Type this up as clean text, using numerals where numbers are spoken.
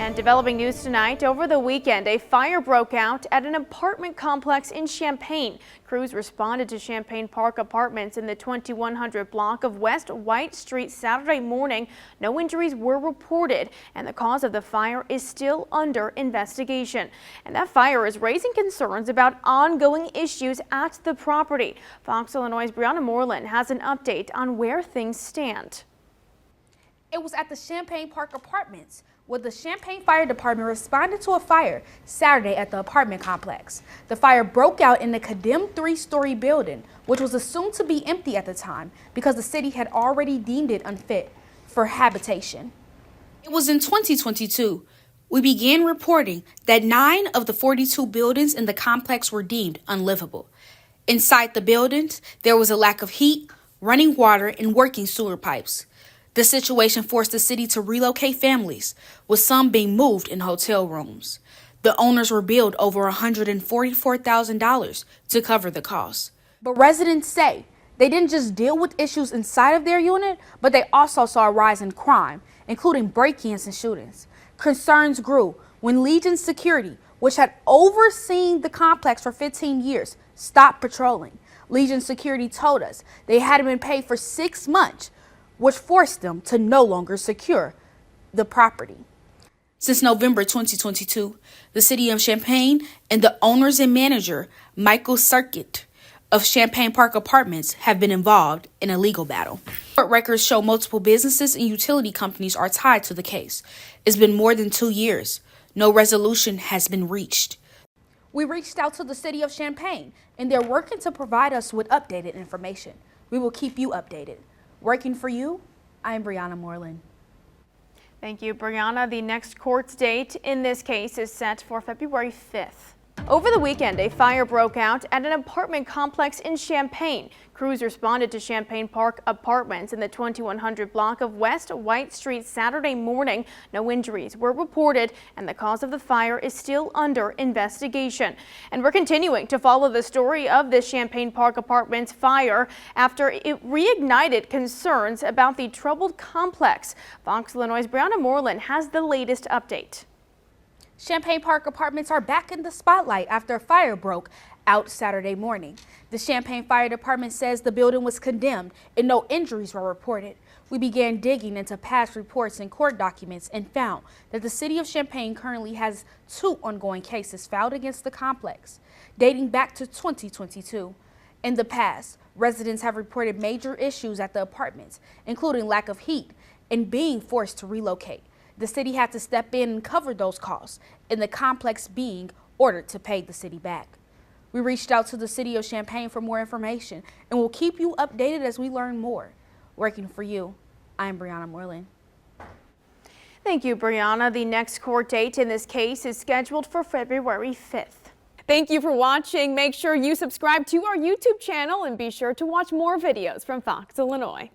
And developing news tonight, over the weekend, a fire broke out at an apartment complex in Champaign. Crews responded to Champaign Park Apartments in the 2100 block of West White Street Saturday morning. No injuries were reported, and the cause of the fire is still under investigation. And that fire is raising concerns about ongoing issues at the property. Fox Illinois' Brianna Moreland has an update on where things stand. It was at the Champaign Park Apartments where the Champaign Fire Department responded to a fire Saturday at the apartment complex. The fire broke out in the condemned 3-story building, which was assumed to be empty at the time because the city had already deemed it unfit for habitation. It was in 2022. We began reporting that 9 of the 42 buildings in the complex were deemed unlivable. Inside the buildings, there was a lack of heat, running water, and working sewer pipes. The situation forced the city to relocate families, with some being moved in hotel rooms. The owners were billed over $144,000 to cover the costs. But residents say they didn't just deal with issues inside of their unit, but they also saw a rise in crime, including break-ins and shootings. Concerns grew when Legion Security, which had overseen the complex for 15 years, stopped patrolling. Legion Security told us they hadn't been paid for 6 months, which forced them to no longer secure the property. Since November 2022, the city of Champaign and the owners and manager, Michael Circuit of Champaign Park Apartments, have been involved in a legal battle. Court records show multiple businesses and utility companies are tied to the case. It's been more than 2 years. No resolution has been reached. We reached out to the city of Champaign, and they're working to provide us with updated information. We will keep you updated. Working for you, I'm Brianna Moreland. Thank you, Brianna. The next court date in this case is set for February 5th. Over the weekend, a fire broke out at an apartment complex in Champaign. Crews responded to Champaign Park Apartments in the 2100 block of West White Street Saturday morning. No injuries were reported, and the cause of the fire is still under investigation. And we're continuing to follow the story of this Champaign Park Apartments fire after it reignited concerns about the troubled complex. Fox Illinois' Brianna Moreland has the latest update. Champaign Park Apartments are back in the spotlight after a fire broke out Saturday morning. The Champaign Fire Department says the building was condemned and no injuries were reported. We began digging into past reports and court documents and found that the city of Champaign currently has 2 ongoing cases filed against the complex, dating back to 2022. In the past, residents have reported major issues at the apartments, including lack of heat and being forced to relocate. The city had to step in and cover those costs, and the complex being ordered to pay the city back. We reached out to the city of Champaign for more information, and we'll keep you updated as we learn more. Working for you, I'm Brianna Moreland. Thank you, Brianna. The next court date in this case is scheduled for February 5th. Thank you for watching. Make sure you subscribe to our YouTube channel and be sure to watch more videos from Fox Illinois.